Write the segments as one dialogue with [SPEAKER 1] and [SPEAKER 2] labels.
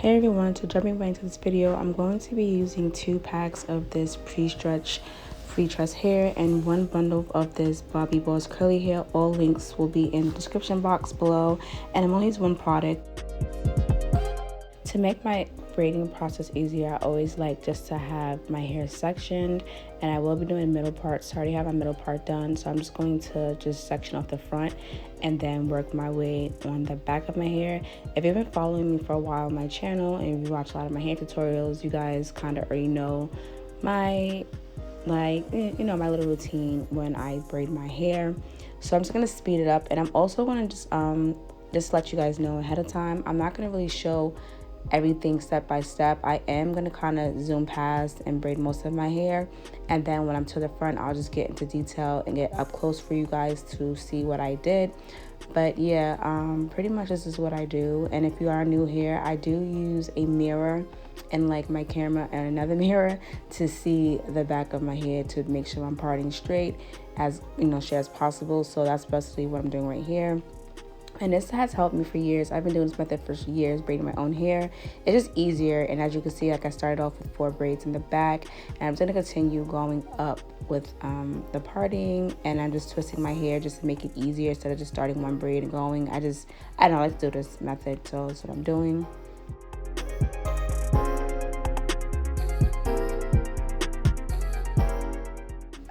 [SPEAKER 1] Hey everyone, so jumping right into this video, I'm going to be using 2 packs of this pre-stretch free tress hair and 1 bundle of this Bobby Boss curly hair. All links will be in the description box below, and I'm only using 1 product. To make my braiding process easier, I always like just to have my hair sectioned, and I will be doing middle parts. So I already have my middle part done, so I'm just going to just section off the front and then work my way on the back of my hair. If you've been following me for a while on my channel and you watch a lot of my hair tutorials, you guys kind of already know my my little routine when I braid my hair. So I'm just gonna speed it up, and I'm also gonna just let you guys know ahead of time, I'm not gonna really show everything step by step. I am gonna kind of zoom past and braid most of my hair, and then when I'm to the front, I'll just get into detail and get up close for you guys to see what I did. But yeah, pretty much this is what I do. And if you are new here, I do use a mirror and like my camera and another mirror to see the back of my hair to make sure I'm parting straight as straight as possible. So that's basically what I'm doing right here. And this has helped me for years. I've been doing this method for years, braiding my own hair. It's just easier, and as you can see, like I started off with 4 braids in the back, and I'm gonna continue going up with the parting, and I'm just twisting my hair just to make it easier instead of just starting 1 braid and going. I don't know, I like to do this method, so that's what I'm doing.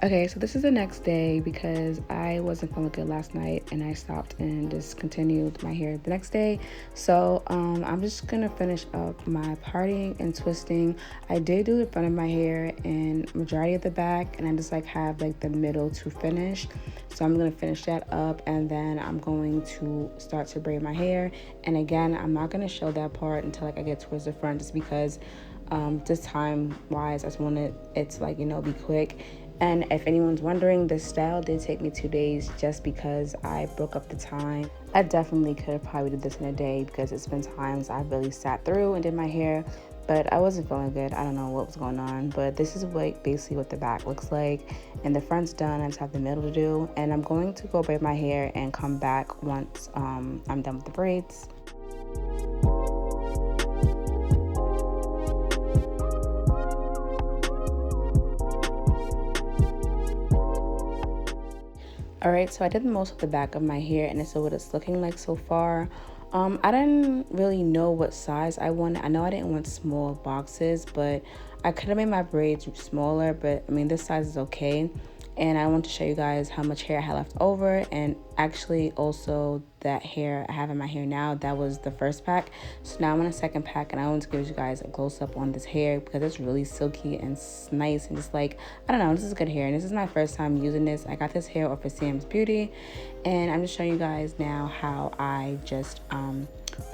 [SPEAKER 1] Okay, so this is the next day because I wasn't feeling good last night and I stopped and just continued my hair the next day. So I'm just gonna finish up my parting and twisting. I did do the front of my hair and majority of the back, and I just have like the middle to finish. So I'm gonna finish that up, and then I'm going to start to braid my hair. And again, I'm not gonna show that part until I get towards the front, just because just time wise, I just want it to be quick. And if anyone's wondering, this style did take me 2 days just because I broke up the time. I definitely could have probably did this in a day because it's been times I really sat through and did my hair, but I wasn't feeling good. I don't know what was going on, but this is basically what the back looks like. And the front's done. I just have the middle to do. And I'm going to go braid my hair and come back once I'm done with the braids. Alright, so I did most of the back of my hair, and this is what it's looking like so far. I didn't really know what size I wanted. I know I didn't want small boxes, but I could have made my braids smaller, but I mean, this size is okay. And I want to show you guys how much hair I had left over, and actually also that hair I have in my hair now, that was the first pack. So now I'm on a second pack, and I want to give you guys a close-up on this hair because it's really silky and nice, and just I don't know, this is good hair. And this is my first time using this. I got this hair off of Sam's Beauty, and I'm just showing you guys now how I just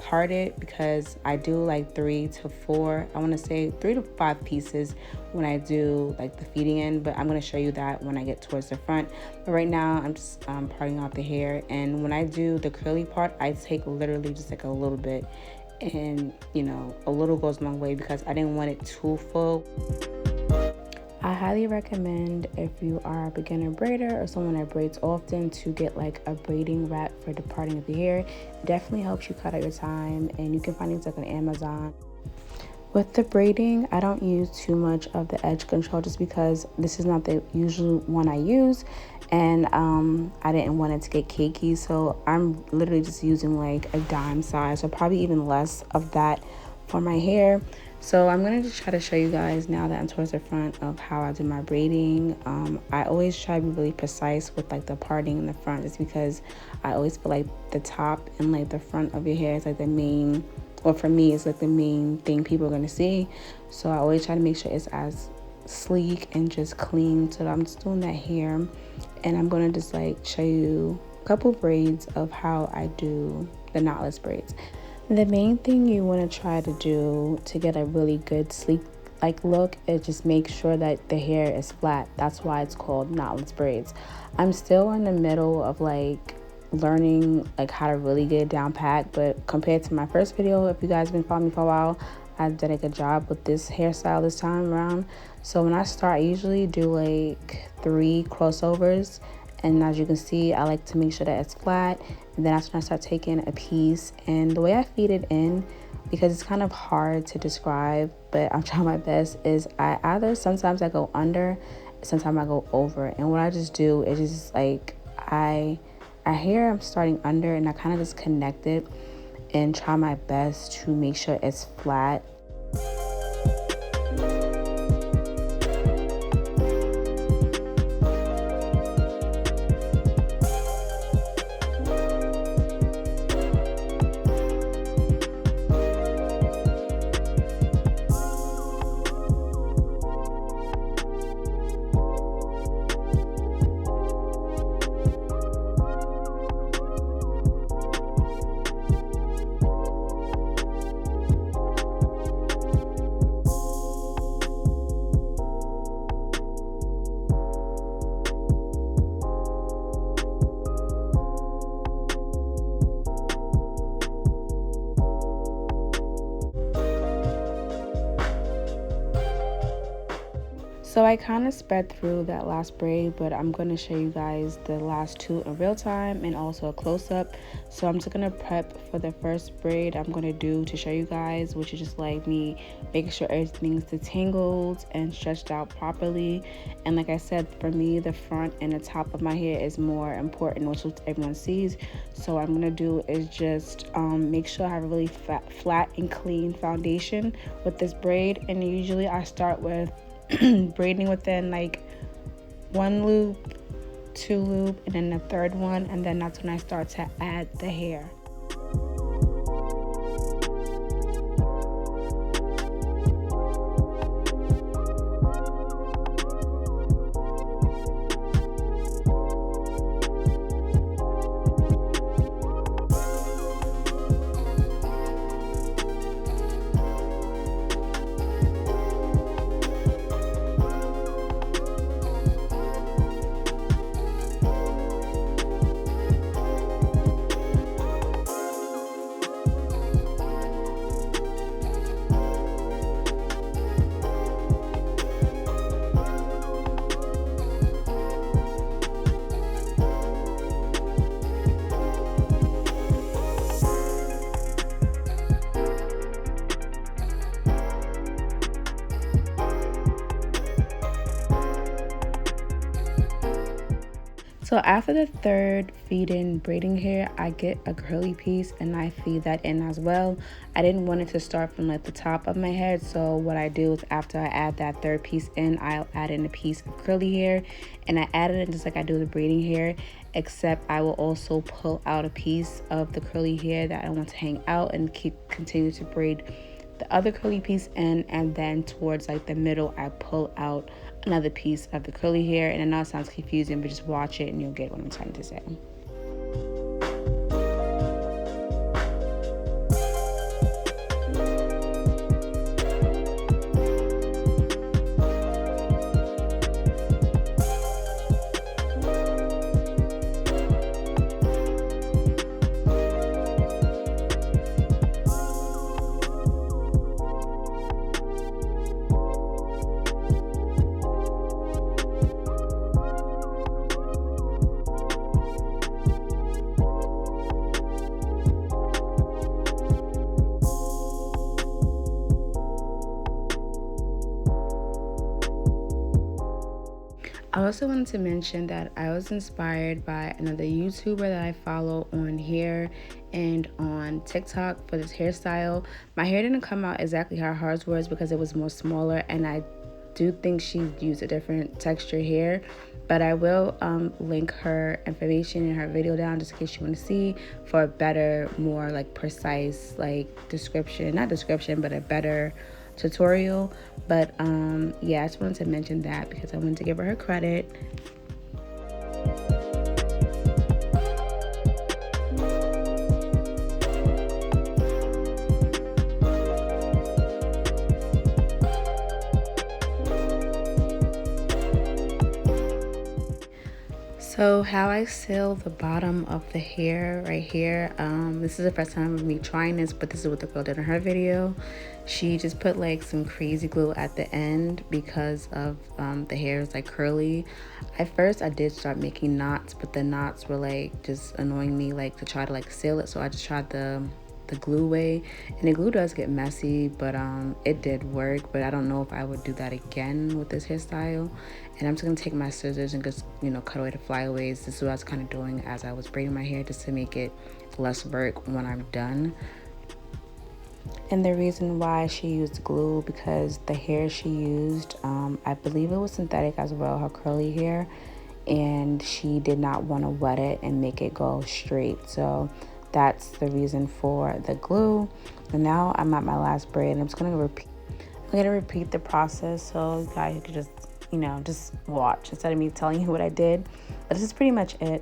[SPEAKER 1] part it, because I do 3 to 4, I want to say 3 to 5 pieces when I do the feeding end, but I'm going to show you that when I get towards the front. But right now I'm just parting out the hair, and when I do the curly part, I take literally just a little bit, and a little goes a long way because I didn't want it too full. I highly recommend, if you are a beginner braider or someone that braids often, to get a braiding wrap for the parting of the hair. It definitely helps you cut out your time, and you can find these on Amazon. With the braiding, I don't use too much of the edge control just because this is not the usual one I use, and I didn't want it to get cakey, so I'm literally just using a dime size, or probably even less of that for my hair. So I'm going to just try to show you guys now that I'm towards the front of how I do my braiding. I always try to be really precise with the parting in the front, just because I always feel the top and the front of your hair is the main, or for me, it's the main thing people are going to see. So I always try to make sure it's as sleek and just clean. So I'm just doing that here, and I'm going to just show you a couple braids of how I do the knotless braids. The main thing you want to try to do to get a really good sleek look is just make sure that the hair is flat. That's why it's called knotless braids. I'm still in the middle of learning how to really get it down pat, but compared to my first video, if you guys have been following me for a while, I've done a good job with this hairstyle this time around. So when I start, I usually do 3 crossovers, And as you can see, I like to make sure that it's flat. And then that's when I start taking a piece. And the way I feed it in, because it's kind of hard to describe, but I'm trying my best, is I either sometimes I go under, sometimes I go over. And what I just do is just like I hear I'm starting under, and I kind of just connect it and try my best to make sure it's flat. So I kind of sped through that last braid, but I'm going to show you guys the last two in real time and also a close-up. So I'm just going to prep for the first braid I'm going to do to show you guys, which is just like me making sure everything's detangled and stretched out properly. And like I said, for me, the front and the top of my hair is more important, which everyone sees. So what I'm going to do is just make sure I have a really flat and clean foundation with this braid. And usually I start with braiding within like 1 loop, 2 loop, and then the third one, and then that's when I start to add the hair. So after the third feed in braiding hair, I get a curly piece and I feed that in as well. I didn't want it to start from like the top of my head, so what I do is after I add that third piece in, I'll add in a piece of curly hair, and I add it in just like I do the braiding hair, except I will also pull out a piece of the curly hair that I want to hang out and continue to braid the other curly piece in, and then towards like the middle I pull out another piece of the curly hair. And I know it sounds confusing, but just watch it and you'll get what I'm trying to say. I also wanted to mention that I was inspired by another YouTuber that I follow on here and on TikTok for this hairstyle. My hair didn't come out exactly how hers was because it was more smaller, and I do think she used a different texture hair, but I will link her information in her video down just in case you want to see for a better, more like precise like description, not description, but a better tutorial. But yeah, I just wanted to mention that because I wanted to give her credit. So how I seal the bottom of the hair right here, this is the first time of me trying this, but this is what the girl did in her video. She just put like some crazy glue at the end because of the hair is like curly. At first I did start making knots, but the knots were like just annoying me, like to try to like seal it. So I just tried the glue way, and the glue does get messy, but it did work. But I don't know if I would do that again with this hairstyle. And I'm just gonna take my scissors and just, you know, cut away the flyaways. This is what I was kind of doing as I was braiding my hair, just to make it less work when I'm done. And the reason why she used glue, because the hair she used, I believe it was synthetic as well, her curly hair, and she did not want to wet it and make it go straight. So that's the reason for the glue. And now I'm at my last braid, and I'm just gonna repeat the process so you guys can just, you know, just watch instead of me telling you what I did. But this is pretty much it.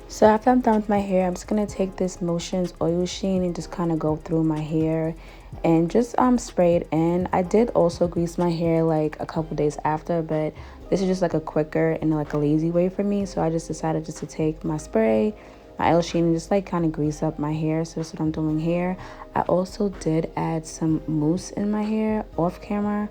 [SPEAKER 1] So after I'm done with my hair, I'm just going to take this Motions oil sheen and just kind of go through my hair and just spray it in. I did also grease my hair like a couple days after, but this is just like a quicker and like a lazy way for me. So I just decided just to take my spray, my oil sheen, and just like kind of grease up my hair. So that's what I'm doing here. I also did add some mousse in my hair off camera.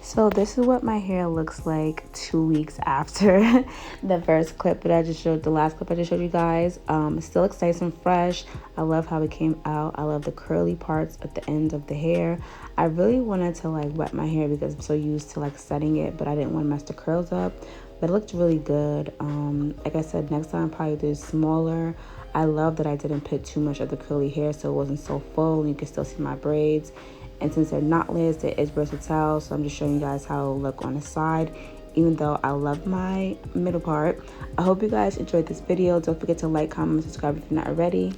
[SPEAKER 1] So this is what my hair looks like 2 weeks after the first clip that I just showed, the last clip I just showed you guys. It still looks nice and fresh. I love how it came out. I love the curly parts at the end of the hair. I really wanted to like wet my hair because I'm so used to like setting it, but I didn't want to mess the curls up. But it looked really good. Like I said, next time I'll probably do smaller. I love that I didn't put too much of the curly hair so it wasn't so full and you can still see my braids. And since they're knotless, it is versatile, so I'm just showing you guys how it'll look on the side, even though I love my middle part. I hope you guys enjoyed this video. Don't forget to like, comment, and subscribe if you're not already.